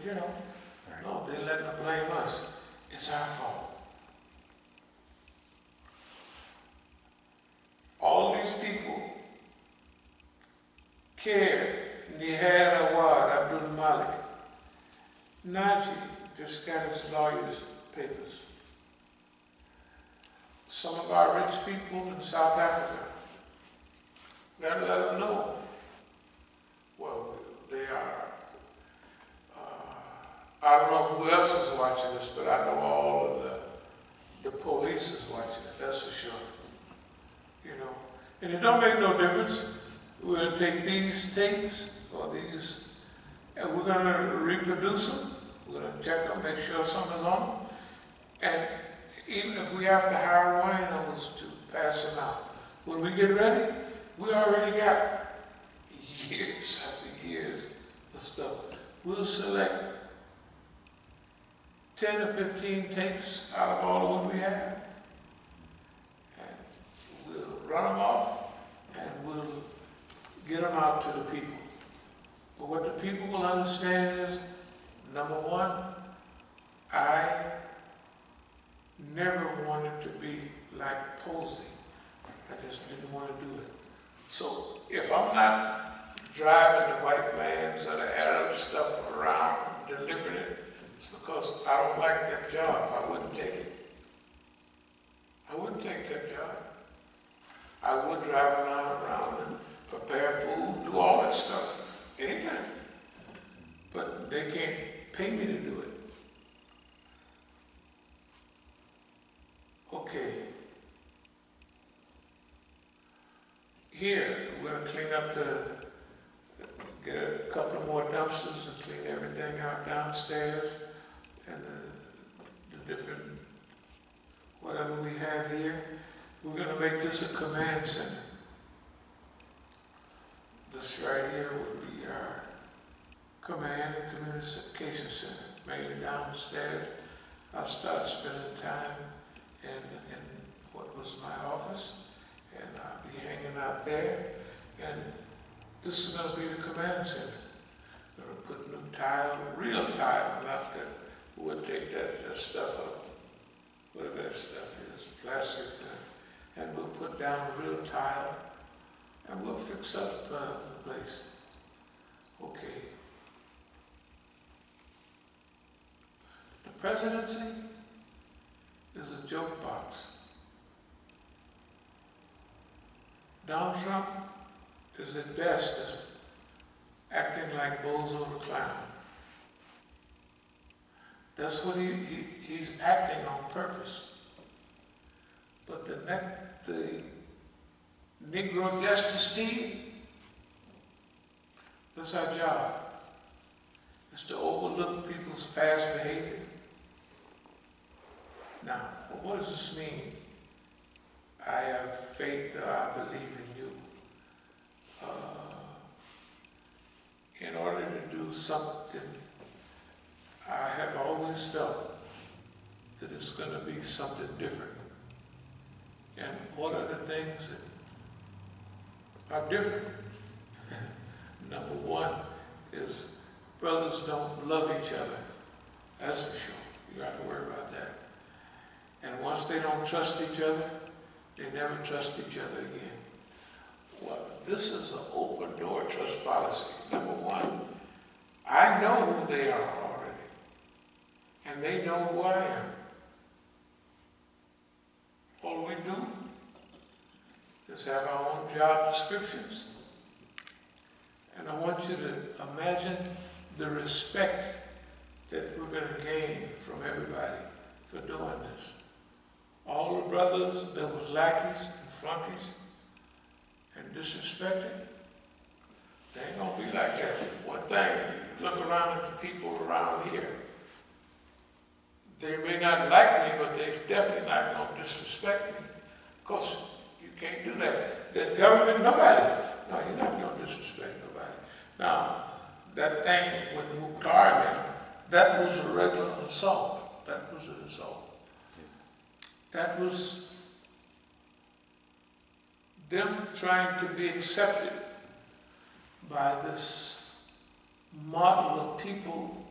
you know, no, they're letting them blame us. It's our fault. All these people cared. Nihar Awad, Abdul Malik. Najee just got his lawyer's papers. Some of our rich people in South Africa, gotta let them know. Well, they are, I don't know who else is watching this, but I know all of the police is watching it, that's for sure. You know, and it don't make no difference. We're gonna take these tapes or these, and we're gonna reproduce them. We're gonna check them, make sure something's on them. And even if we have to hire winos to pass them out, when we get ready, we already got years after years of stuff. We'll select 10 or 15 tapes out of all of what we have. And we'll run them off and we'll get them out to the people. But what the people will understand is, number one, I never wanted to be like posing. I just didn't want to do it. So if I'm not driving the white man's or the Arab stuff around, delivering it, it's because I don't like that job. I wouldn't take it. I wouldn't take that job. I would drive around and prepare food, do all that stuff, anytime. But they can't pay me to do it. Okay. Here, we're going to clean up get a couple of more dumpsters and clean everything out downstairs and the different, whatever we have here. We're going to make this a command center. This right here would be our command and communication center, mainly downstairs. I'll start spending time in what was my office, and I'll be hanging out there. And this is going to be the command center. We're going to put new tile, real tile, not that we'll take that stuff up, whatever that stuff is, plastic, and we'll put down real tile, and we'll fix up the place. Okay. The presidency is a joke box. Donald Trump is at best as acting like Bozo the Clown. That's what he's acting on purpose. But the Negro Justice Team, that's our job. It's to overlook people's past behavior. Now, what does this mean? I have faith, I believe in you. In order to do something, I have always felt that it's going to be something different. And what are the things that are different? Number one is brothers don't love each other. That's for sure. You have to worry about that. And once they don't trust each other, they never trust each other again. Well, this is an open door trust policy. Number one, I know who they are already. And they know who I am. All we do is have our own job descriptions. And I want you to imagine the respect that we're going to gain from everybody for doing this. All the brothers that was lackeys and flunkies and disrespected, they ain't going to be like that. One thing, you look around at the people around here, they may not like me, but they're definitely not going to disrespect me. Of course, you can't do that. That government, nobody. No, you're not going to disrespect nobody. Now, that thing with Mukhtar now, that was a regular assault. That was an assault. That was them trying to be accepted by this model of people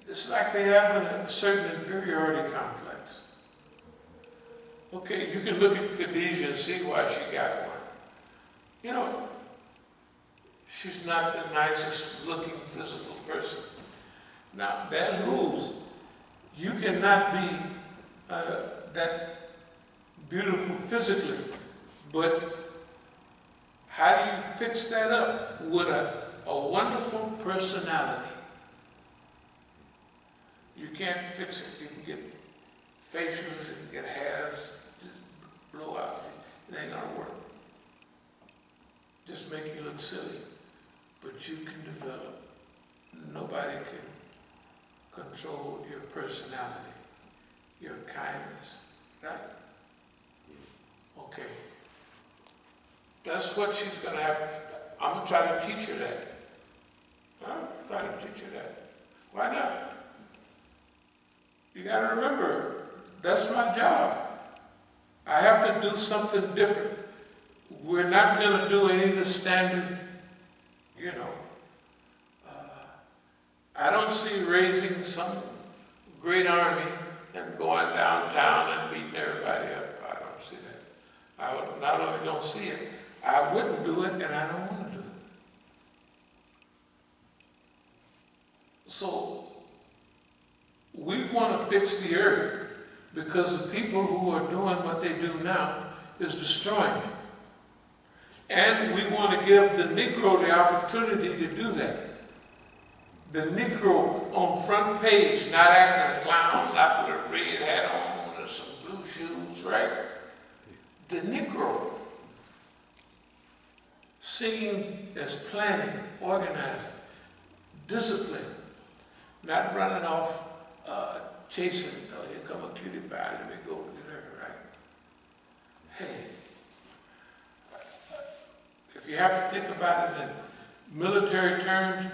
it's like they have a certain inferiority complex. Okay, you can look at Khadijah and see why she got one. You know, she's not the nicest looking physical person. Now, there's rules. You cannot be that beautiful physically, but how do you fix that up? With a wonderful personality. You can't fix it. You can get facials, you can get hairs, just blow out. It ain't gonna work. Just make you look silly. But you can develop. Nobody can control your personality, your kindness, right? Okay. That's what she's gonna have. I'm gonna try to teach her that. I'm trying to teach her that. Why not? You gotta remember, that's my job. I have to do something different. We're not gonna do any of the standard, you know. I don't see raising some great army and going downtown and beating everybody up. I don't see that. I not only don't see it, I wouldn't do it, and I don't want to do it. So, we want to fix the earth because the people who are doing what they do now is destroying it. And we want to give the Negro the opportunity to do that. The Negro on front page, not acting a clown, not with a red hat on or some blue shoes, right? The Negro seen as planning, organizing, discipline, not running off chasing, oh, here come a cutie pie, let me go get her, right? Hey, if you have to think about it in military terms,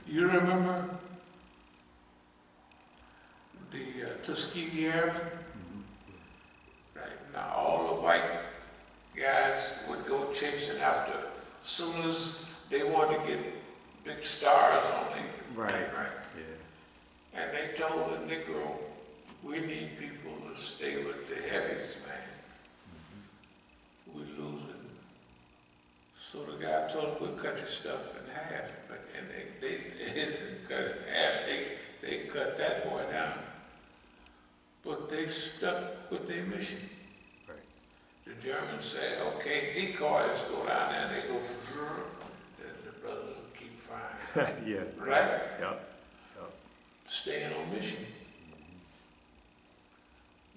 you remember the Tuskegee Airmen? Right, now all the white guys would go chasing after, as soon as they wanted to get big stars on their right. right? Yeah. And they told the Negro, we need people to stay with the heavies, man. We're losing. So the guy told him, we'll cut your stuff in half. And they didn't cut it in half, they cut that boy down. But they stuck with their mission. Right. The Germans say, okay, decoys go down there, and they go, and the brothers will keep frying. Yeah. Right? Yep. Staying on mission.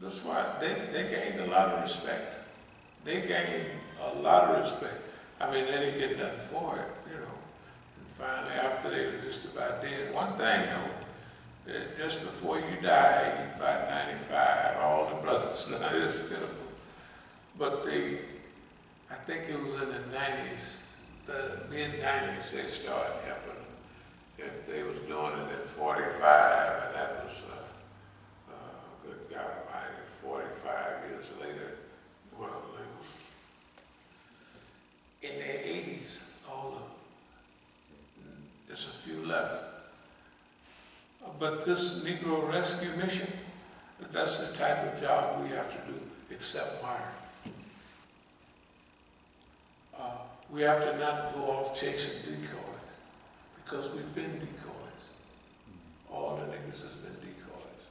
That's why they gained a lot of respect. They gained a lot of respect. I mean, they didn't get nothing for it, you know. And finally, after they were just about dead, one thing though, that just before you die, you're about 95, all the brothers, now it's pitiful. But I think it was in the 90s, the mid-90s, they started helping them. If they was doing it in 45, and that was, good God Almighty, 45 years later, well, it was in their 80s, all of them. There's a few left. But this Negro Rescue Mission, that's the type of job we have to do, except modern. We have to not go off chasing decoys, because we've been decoys. All the niggas has been decoys.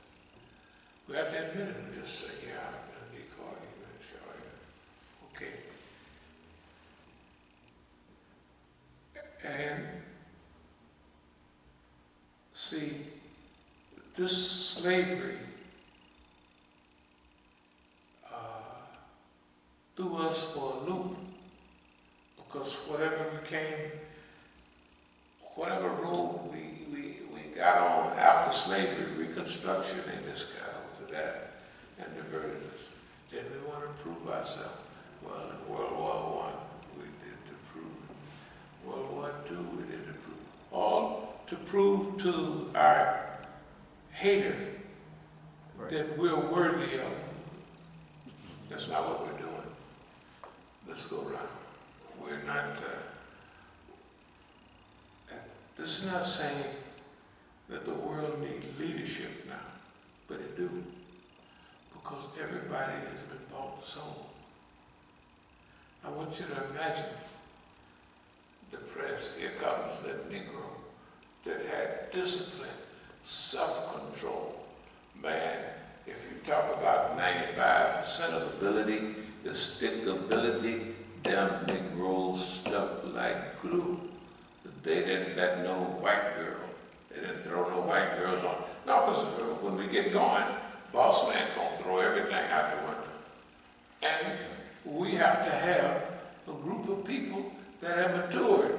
We have to admit it, we just say, yeah, I've been a decoy, you've been sure, yeah. Okay. And see, this slavery threw us for a loop, because whatever road we got on after slavery, Reconstruction, they just got onto that and diverted us. Then we want to prove ourselves. Well, in World War I, we did the proving. World War II, we did the proving. All to prove to our hater that we're worthy of. That's not what we're doing. Let's go around. We're not, this is not saying that the world needs leadership now, but it do, because everybody has been bought and sold. I want you to imagine the press. Here comes the Negro that had discipline, self-control. Man, if you talk about 95% of ability, the stickability, them Negroes stuck like glue. They didn't let no white girl. They didn't throw no white girls on. No, because when we get going, boss man gonna throw everything out the window. And we have to have a group of people that have matured.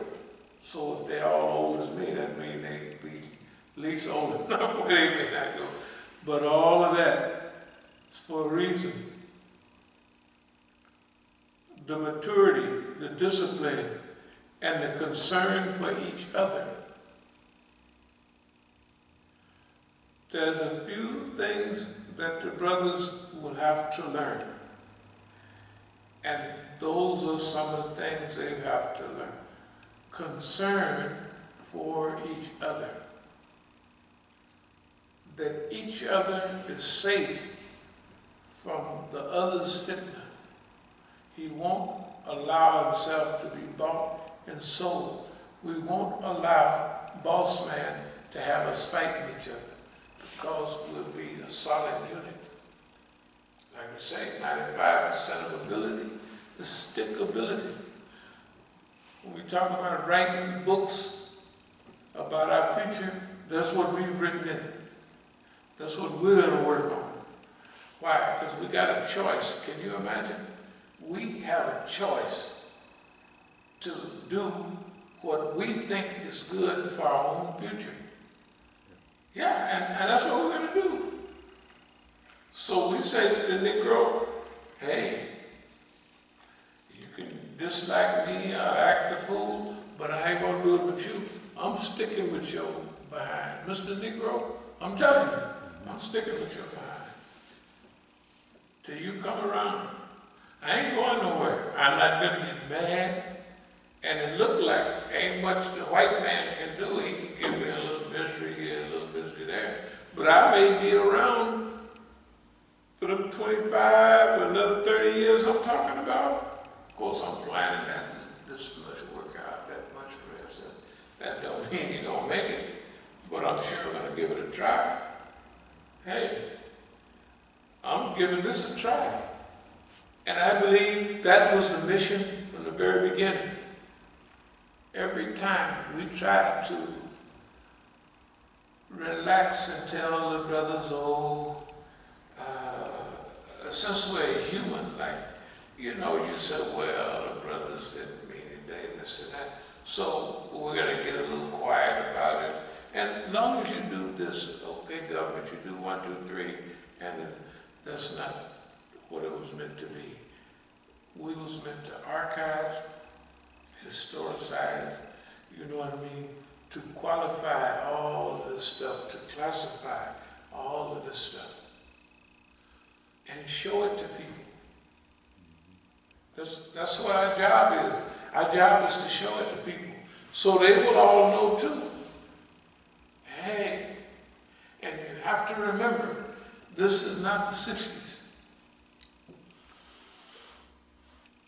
So if they're all old as me, that means they be at least old enough where they may not go. But all of that is for a reason. The maturity, the discipline, and the concern for each other. There's a few things that the brothers will have to learn. And those are some of the things they have to learn. Concern for each other. That each other is safe from the other's fitna. He won't allow himself to be bought and sold. We won't allow boss man to have us fighting each other, because we'll be a solid unit. Like I say, 95% of ability is stickability. When we talk about writing books about our future, that's what we've written in it. That's what we're going to work on. Why? Because we got a choice. Can you imagine? We have a choice to do what we think is good for our own future. Yeah, and that's what we're going to do. So we say to the Negro, hey, you can dislike me, I'll act the fool, but I ain't going to do it with you. I'm sticking with your behind. Mr. Negro, I'm telling you, I'm sticking with your behind. Till you come around. I ain't going nowhere. I'm not going to get mad. And it looked like ain't much the white man can do. He can give me a little misery here, a little misery there. But I may be around for them 25, another 30 years I'm talking about. Of course, I'm planning that this much workout, that much rest. That don't mean you're going to make it, but I'm sure I'm going to give it a try. Hey, I'm giving this a try. And I believe that was the mission from the very beginning. Every time we tried to relax and tell the brothers, since we're human, like, you said, well, the brothers didn't mean it, they this and that. So we're going to get a little quiet about it. And as long as you do this, okay, government, you do 1, 2, 3, and that's not what it was meant to be. We was meant to archive, historicize, you know what I mean, to qualify all of this stuff, to classify all of this stuff, and show it to people. That's what our job is. Our job is to show it to people, so they will all know too. Hey, and you have to remember, this is not the 60s.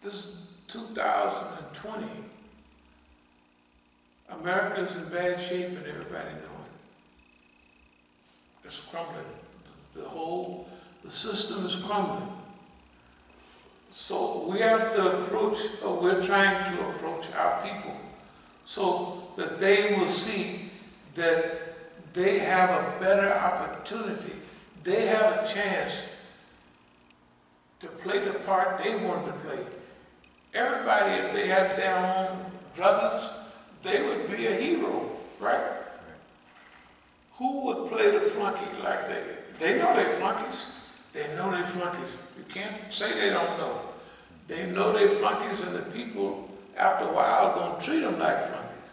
This is 2020. America's in bad shape and everybody know it. It's crumbling. The system is crumbling. So we have to we're trying to approach our people so that they will see that they have a better opportunity. They have a chance to play the part they want to play. Everybody, if they had their own brothers, they would be a hero, right? Who would play the flunky like they know they flunkies. They know they flunkies. You can't say they don't know. They know they flunkies, and the people, after a while, are going to treat them like flunkies.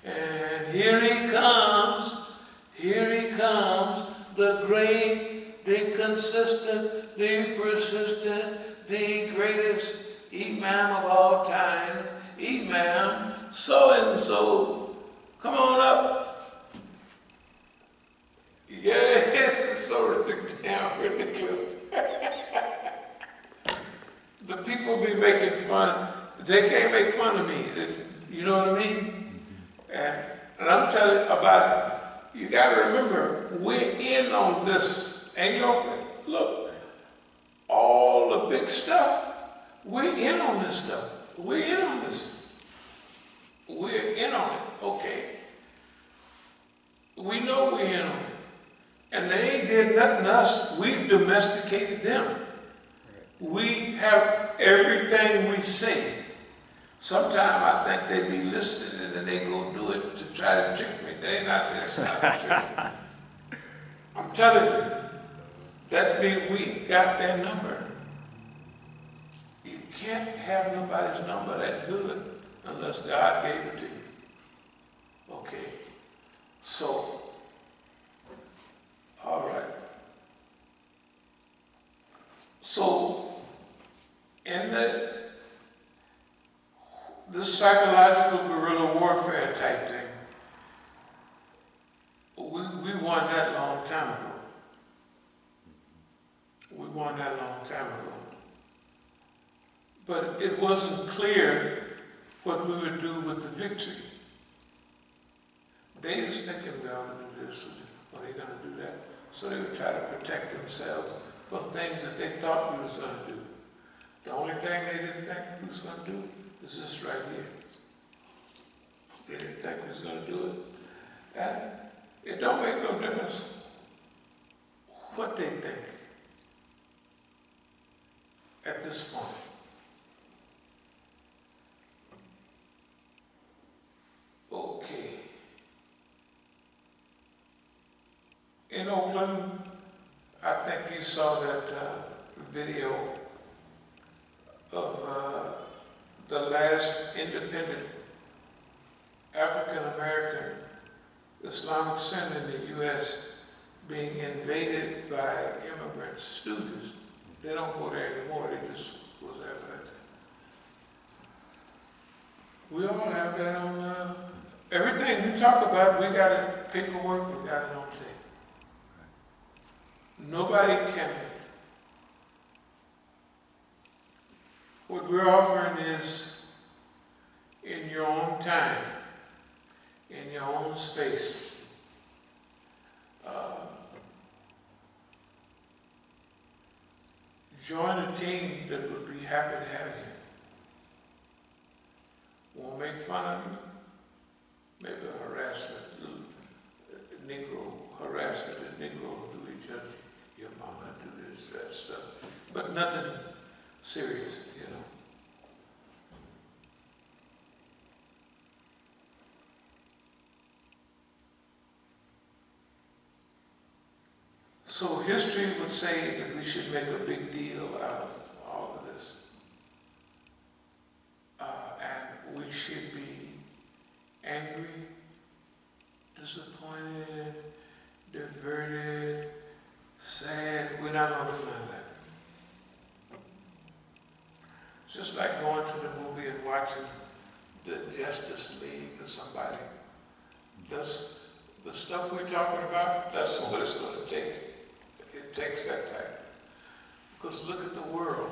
And here he comes, the great, the consistent, the persistent, the greatest Imam of all time, Imam so-and-so. Come on up. They can't make fun of me. You know what I mean? And I'm telling you about it. You got to remember, we're in on this. Ain't no, look, all the big stuff, we're in on this stuff. We're in on this. We're in on it. Okay. We know we're in on it. And they ain't did nothing to us. We domesticated them. We have everything we say. Sometimes I think they be listening and then they go do it to try to trick me. They not this. I'm telling you, that means we got their number. You can't have nobody's number that good unless God gave it to you. Okay. So, all right. So, in this psychological guerrilla warfare type thing, we won that long time ago. We won that long time ago. But it wasn't clear what we would do with the victory. They was thinking, we ought to do this, or they're going to do that. So they would try to protect themselves from things that they thought we was going to do. The only thing they didn't think we was going to do is this right here. They didn't think we was going to do it. And it don't make no difference what they think at this point. Okay. In Oakland, I think you saw that video of the last independent African-American Islamic center in the U.S. being invaded by immigrants, students. They don't go there anymore, they just was after that. We all have that on, everything we talk about, we got it, paperwork, we got it on tape. Nobody can. What we're offering is in your own time, in your own space. Join a team that would be happy to have you. Won't make fun of you. Maybe harassment, Negro harassment that Negroes do each other. Your mama do this, that stuff. But nothing serious, you know. So history would say that we should make a big deal out of all of this. And we should be angry, disappointed, diverted, sad. We're not going to do none of that. It's just like going to the movie and watching the Justice League or somebody. That's the stuff we're talking about, that's what it's going to take. It takes that time. Because look at the world.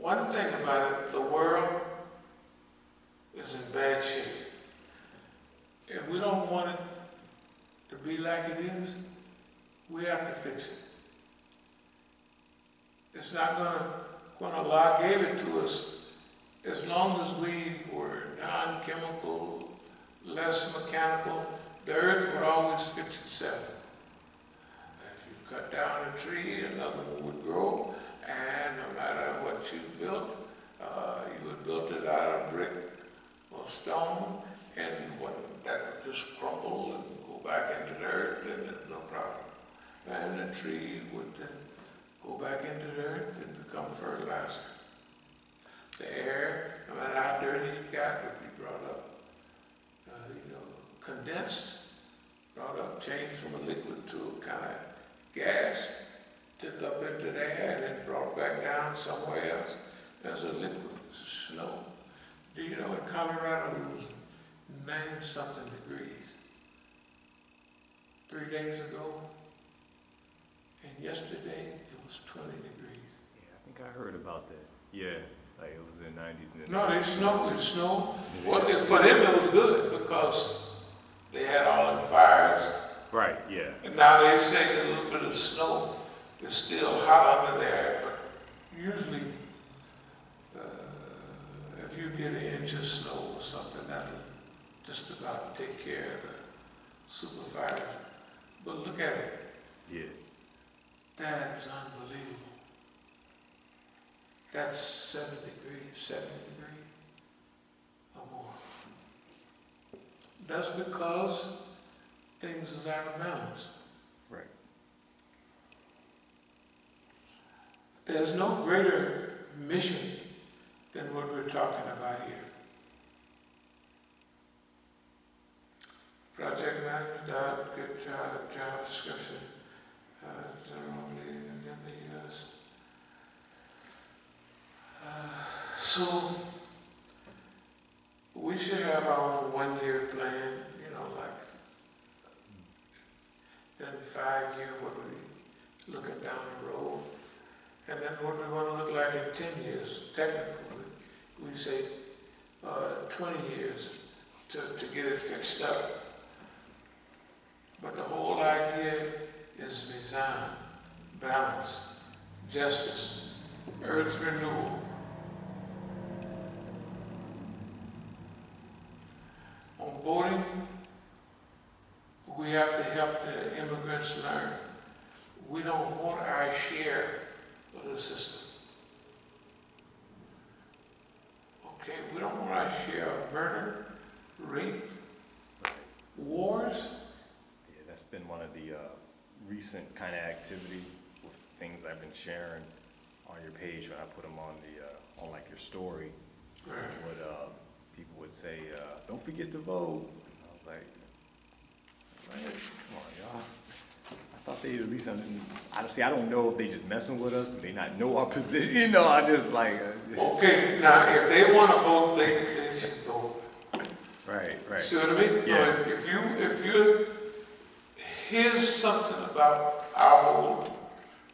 One thing about it, the world is in bad shape. And we don't want it to be like it is. We have to fix it. It's not going to, when Allah gave it to us, as long as we were non-chemical, less mechanical, the earth would always fix itself. If you cut down a tree, another one would grow, and no matter what you built, you would build it out of brick or stone, and that would just crumble and go back into the earth, and there's no problem. And the tree would go back into the earth and become fertilizer. The air, no matter how dirty it got, would be brought up, condensed, brought up, changed from a liquid to a kind of gas, took up into the air, and then brought back down somewhere else as a liquid, snow. Do you know in Colorado it was 90-something degrees 3 days ago? And yesterday it was 20 degrees. Yeah, I think I heard about that. Yeah. Like it was in the 90s and the No, 90s. it snowed. Well, for them it was good because they had all them fires. Right, yeah. And now they say that a little bit of snow is still hot under there, but usually if you get an inch of snow or something, that'll just about take care of the super fires. But look at it. Yeah. That is unbelievable. That's 7 degrees or more. That's because things is out of balance. Right. There's no greater mission than what we're talking about here. Project management, good job description, generally, and then the so we should have our own 1-year plan, like then 5-year, what we looking down the road, and then what we want to look like in 10 years. Technically, we say 20 years to get it fixed up. But the whole idea is design, balance, justice, earth renewal. On voting, we have to help the immigrants learn. We don't want our share of the system. Okay, we don't want our share of murder, rape, wars. Yeah, that's been one of the recent kind of activity with things I've been sharing on your page when I put them on on like your story. Right. What people would say, don't forget to vote. And I was like, come on, y'all. I thought they at least, honestly, I don't know if they just messing with us, they not know our position. I just like. Okay, now if they want to vote, they should vote. Right. See what I mean? Yeah. No, if you, here's something about our whole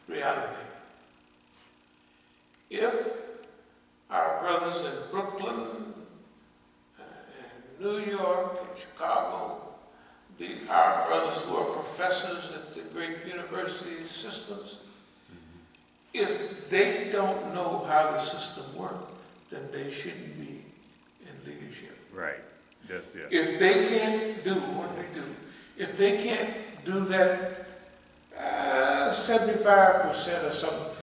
reality. If our brothers in Brooklyn and New York and Chicago, our brothers who are professors at the great university systems, if they don't know how the system works, then they shouldn't be in leadership. Right. Yes, yeah. If they can't do what we do, if they can't do that 75% or something,